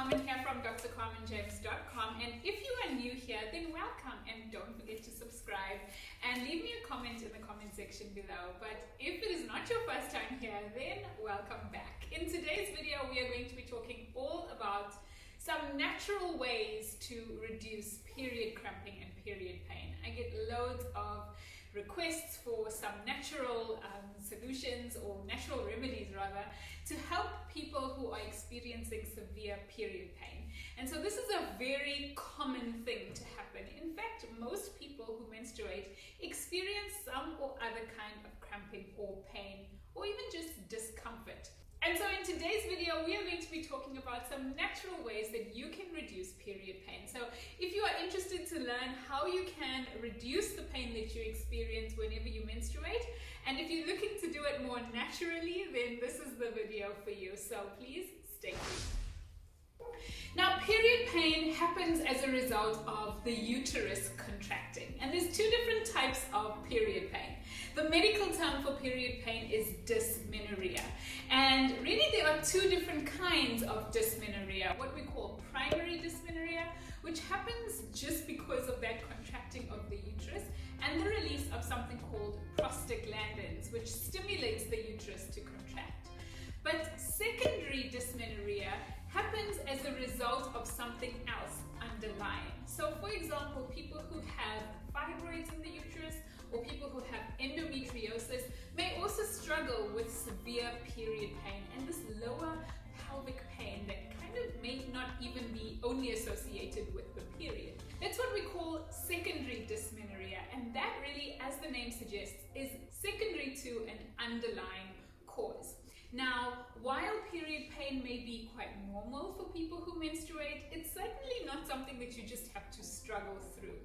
Carmen here from drcarmenjames.com, and if you are new here, then welcome, and don't forget to subscribe and leave me a comment in the comment section below. But if it is not your first time here, then welcome back. In today's video, we are going to be talking all about some natural ways to reduce period cramping and period pain. I get loads of requests for some natural solutions, or natural remedies rather, to help people who are experiencing severe period pain. And so this is a very common thing to happen. In fact, most people who menstruate experience some or other kind of cramping or pain, or even just discomfort. And so in today's video, we are going to be talking about some natural ways that you can reduce period pain. So if you are interested to learn how you can reduce the pain that you experience whenever you menstruate, and if you're looking to do it more naturally, then this is the video for you. So please stay tuned. Now, period pain happens as a result of the uterus contracting. And there's two different types of period pain. The medical term for period pain is dysmenorrhea. And really there are two different kinds of dysmenorrhea. What we call primary dysmenorrhea, which happens just because of that contracting of the uterus, and the release of something called prostaglandins, which stimulates the uterus to contract. But secondary dysmenorrhea happens as a result of something else underlying. So for example, people who have fibroids in the uterus or people who have endometriosis may also struggle with severe period pain and this lower pelvic pain that kind of may not even be only associated with the period. That's what we call secondary dysmenorrhea, and that really, as the name suggests, is secondary to an underlying cause. Now, while period pain may be quite normal for people who menstruate, it's certainly not something that you just have to struggle through.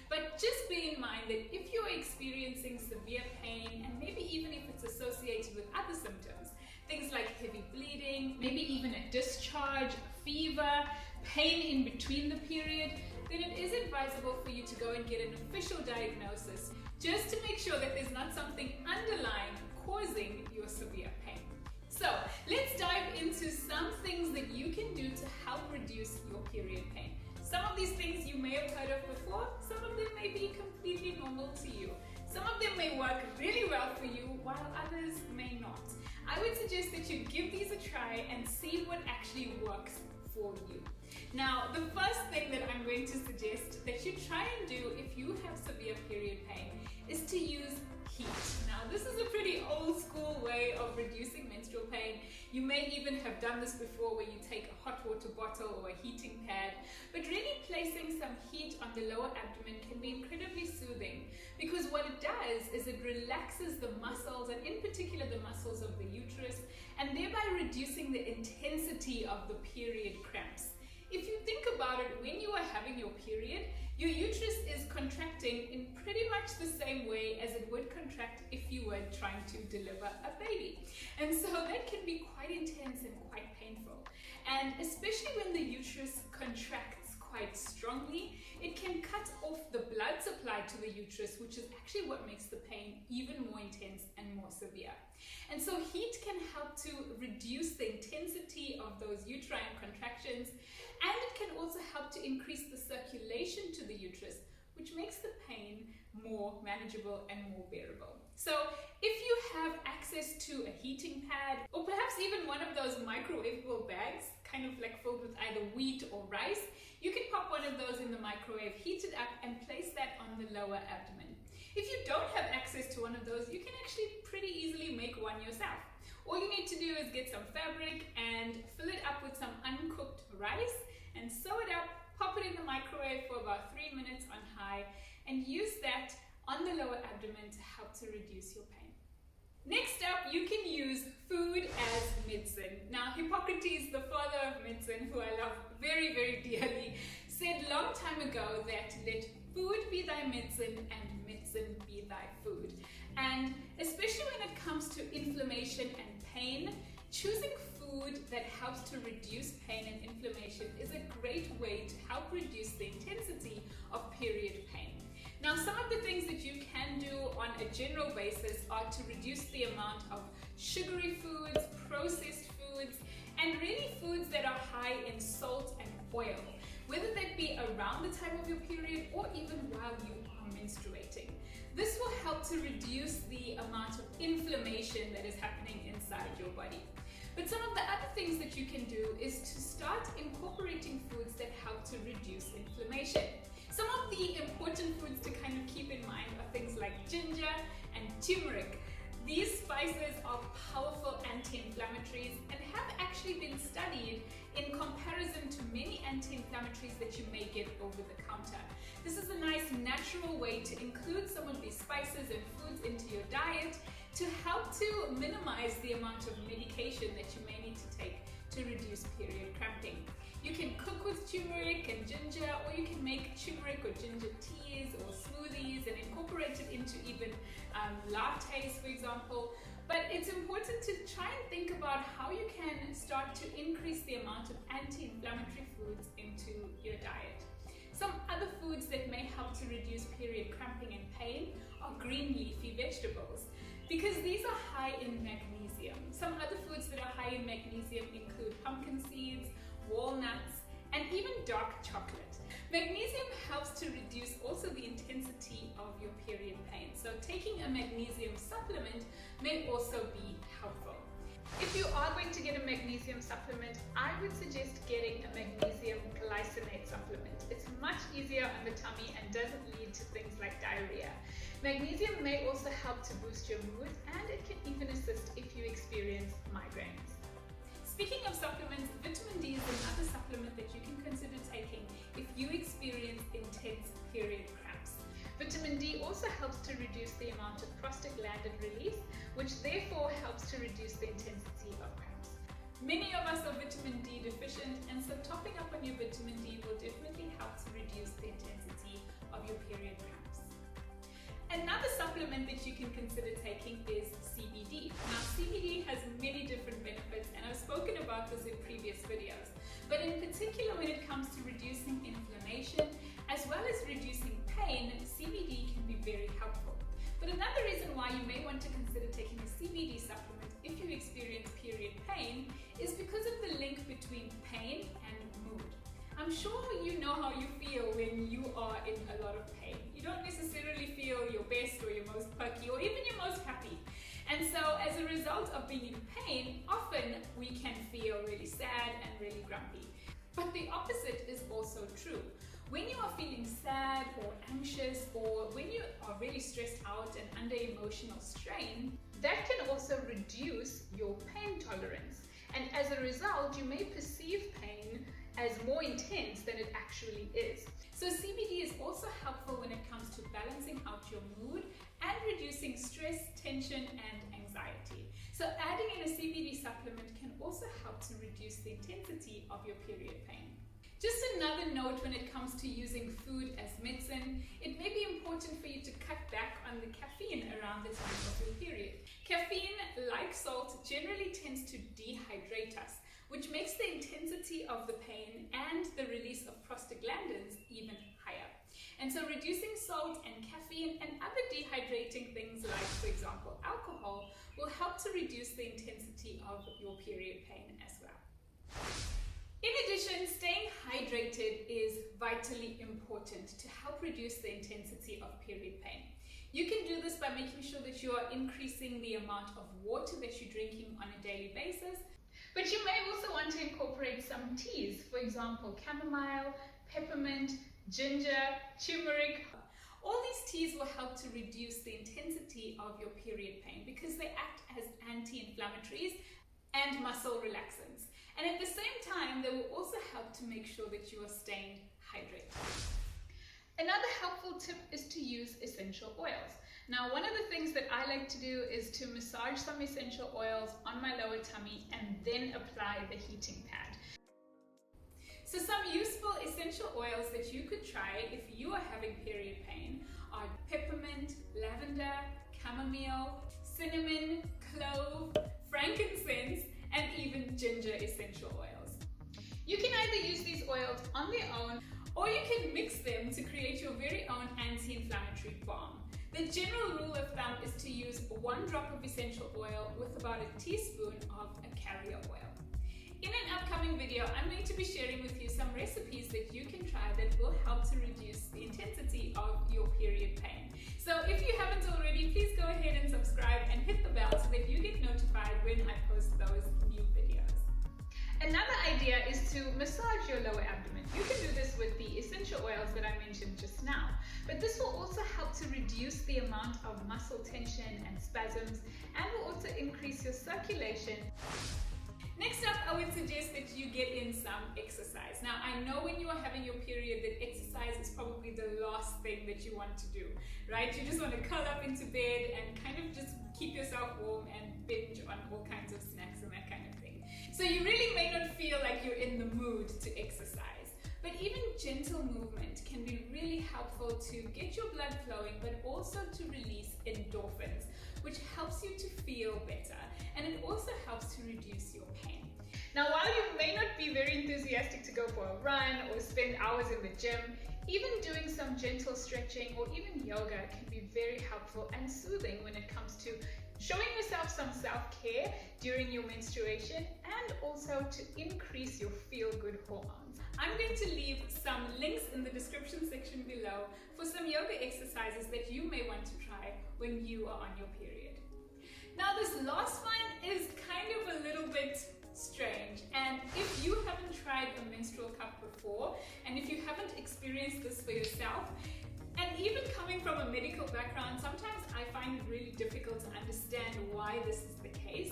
But just bear in mind that if you're experiencing severe pain, and maybe even if it's associated with other symptoms, things like heavy bleeding, maybe even a discharge, fever, pain in between the period, then it is advisable for you to go and get an official diagnosis just to make sure that there's not something underlying causing your severe pain. So let's dive into some things that you can do to help reduce your period pain. Some of these things you may have heard of before, some of them may be completely normal to you. Some of them may work really well for you, while others may not. I would suggest that you give these a try and see what actually works for you. Now, the first thing that I'm going to suggest that you try and do if you have severe period pain is to use heat. Now, this is a pretty old school way of reducing menstrual pain. You may even have done this before, where you take a hot water bottle or a heating pad, but really placing some heat on the lower abdomen can be incredibly soothing, because what it does is it relaxes the muscles, and in particular the muscles of the uterus, and thereby reducing the intensity of the period cramps. If you think about it, when you are having your period, your uterus is contracting in pretty much the same way as it would contract if you were trying to deliver a baby. And so that can be quite intense and quite painful. And especially when the uterus contracts quite strongly, it can cut off the blood supply to the uterus, which is actually what makes the pain even more intense and more severe. And so heat can help to reduce the intensity of those uterine contractions, and it can also help to increase the circulation to the uterus, which makes the pain more manageable and more bearable. So if you have access to a heating pad, or perhaps even one of those microwavable bags, kind of like filled with either wheat or rice, you can pop one of those in the microwave, heat it up, and place that on the lower abdomen. If you don't have access to one of those, you can actually pretty easily make one yourself. All you need to do is get some fabric and fill it up with some uncooked rice and sew it up, pop it in the microwave for about 3 minutes on high, and use that on the lower abdomen to help to reduce your pain. Next up, you can use food as medicine. Now, Hippocrates, the father of medicine, who I love very, very dearly, said long time ago that let food be thy medicine and medicine be thy food. And especially when it comes to inflammation and pain, choosing food that helps to reduce pain and inflammation is a great way to help reduce the intensity of period pain. Now, some of the things that you can do on a general basis are to reduce the amount of sugary foods, processed foods, and really foods foods that are high in salt and oil, whether that be around the time of your period or even while you are menstruating. This will help to reduce the amount of inflammation that is happening inside your body. But some of the other things that you can do is to start incorporating foods that help to reduce inflammation. Some of the important foods to kind of keep in mind are things like ginger and turmeric. These spices are powerful anti-inflammatories and have actually been studied in comparison to many anti-inflammatories that you may get over the counter. This is a nice natural way to include some of these spices and foods into your diet to help to minimize the amount of medication that you may need to take to reduce period cramping. You can cook with turmeric and ginger, or you can make turmeric or ginger teas or smoothies and incorporate it into even lattes, for example. But it's important to try and think about how you can start to increase the amount of anti-inflammatory foods into your diet. Some other foods that may help to reduce period cramping and pain are green leafy vegetables, because these are high in magnesium. Some other foods that are high in magnesium include pumpkin seeds, walnuts, and even dark chocolate. Magnesium helps to reduce also the intensity of your period pain, so taking a magnesium supplement may also be helpful. If you are going to get a magnesium supplement, I would suggest getting a magnesium glycinate supplement. It's much easier on the tummy and doesn't lead to things like diarrhea. Magnesium may also help to boost your mood, and it can even assist if you experience migraines. Speaking of supplements, vitamin D is another supplement that you can consider taking if you experience intense period cramps. Vitamin D also helps to reduce the amount of prostaglandin release, which therefore helps to reduce the intensity of cramps. Many of us are vitamin D deficient, and so topping up on your vitamin D will definitely help to reduce the intensity of your period cramps. Another supplement that you can consider taking is CBD. Now, CBD has many different benefits, and I've spoken about this in previous videos. But in particular, when it comes to reducing inflammation as well as reducing pain, CBD can be very helpful. But another reason why you may want to consider taking a CBD supplement if you experience period pain is because of the link between pain and mood. I'm sure you know how you feel when you are in a lot of pain. You don't necessarily feel your best or your most perky or even your most happy. And so as a result of being in pain, often we can feel really sad and really grumpy. But the opposite is also true. When you are feeling sad or anxious, or when you are really stressed out and under emotional strain, that can also reduce your pain tolerance. And as a result, you may perceive pain as more intense than it actually is. So CBD is also helpful when it comes to balancing out your mood and reducing stress, tension, and anxiety. So adding in a CBD supplement can also help to reduce the intensity of your period pain. Just another note when it comes to using food as medicine, it may be important for you to cut back on the caffeine around the time of your period. Caffeine, like salt, generally tends to dehydrate us, which makes the intensity of the pain and the release of prostaglandins even higher. And so reducing salt and caffeine and other dehydrating things like, for example, alcohol, will help to reduce the intensity of your period pain as well. In addition, staying hydrated is vitally important to help reduce the intensity of period pain. You can do this by making sure that you are increasing the amount of water that you're drinking on a daily basis. But you may also want to incorporate some teas, for example, chamomile, peppermint, ginger, turmeric. All these teas will help to reduce the intensity of your period pain because they act as anti-inflammatories and muscle relaxants. And at the same time, they will also help to make sure that you are staying hydrated. Another helpful tip is to use essential oils. Now, one of the things that I like to do is to massage some essential oils on my lower tummy and then apply the heating pad. So some useful essential oils that you could try if you are having period pain are peppermint, lavender, chamomile, cinnamon, clove, frankincense, and even ginger essential oils. You can either use these oils on their own, or you can mix them to create your very own anti-inflammatory balm. The general rule of thumb is to use 1 drop of essential oil with about a teaspoon of a carrier oil. In an upcoming video, to be sharing with you some recipes that you can try that will help to reduce the intensity of your period pain. So if you haven't already, please go ahead and subscribe and hit the bell so that you get notified when I post those new videos. Another idea is to massage your lower abdomen. You can do this with the essential oils that I mentioned just now, but this will also help to reduce the amount of muscle tension and spasms, and will also increase your circulation. Next up, I would suggest that you get in some exercise. Now, I know when you are having your period that exercise is probably the last thing that you want to do, right? You just want to curl up into bed and kind of just keep yourself warm and binge on all kinds of snacks and that kind of thing. So you really may not feel like you're in the mood to exercise. But even gentle movement can be really helpful to get your blood flowing, but also to release endorphins, which helps you to feel better, and it also helps to reduce your pain. Now, while you may not be very enthusiastic to go for a run or spend hours in the gym, even doing some gentle stretching or even yoga can be very helpful and soothing when it comes to showing yourself some self-care during your menstruation, and also to increase your feel-good hormones. I'm going to leave some links in the description section below for some yoga exercises that you may want to try when you are on your period. Now, this last one is kind of a little bit strange, and if you haven't tried a menstrual cup before, and if you haven't experienced this for yourself, and even coming from a medical background, sometimes I find it really difficult to understand why this is the case.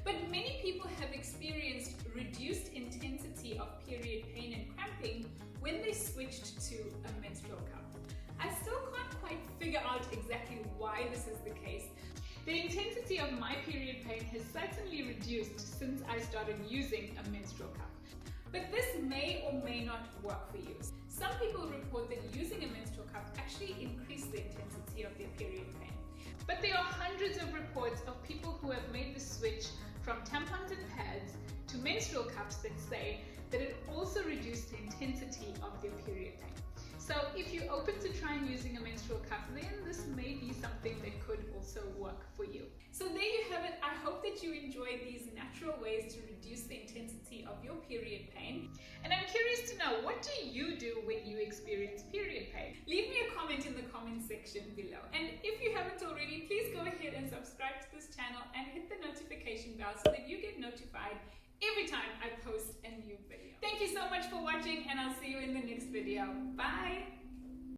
But many people have experienced reduced intensity of period pain and cramping when they switched to a menstrual cup. I still can't quite figure out exactly why this is the case. The intensity of my period pain has certainly reduced since I started using a menstrual cup. But this may or may not work for you. Some people report that using a menstrual cup actually increased the intensity of their period pain. But there are hundreds of reports of people who have made the switch from tampons and pads to menstrual cups that say that it also reduced the intensity of their period pain. So if you're open to trying using a menstrual cup, then this may be something that could also work for you. So there you have it. I hope that you enjoyed these natural ways to reduce the intensity of your period pain. And I'm curious to know, what do you do when you experience period pain? Leave me a comment in the comment section below. And if you haven't already, please go ahead and subscribe to this channel and hit the notification bell so that you get notified every time I post a new video. Thank you so much for watching, and I'll see you in the next video. Bye!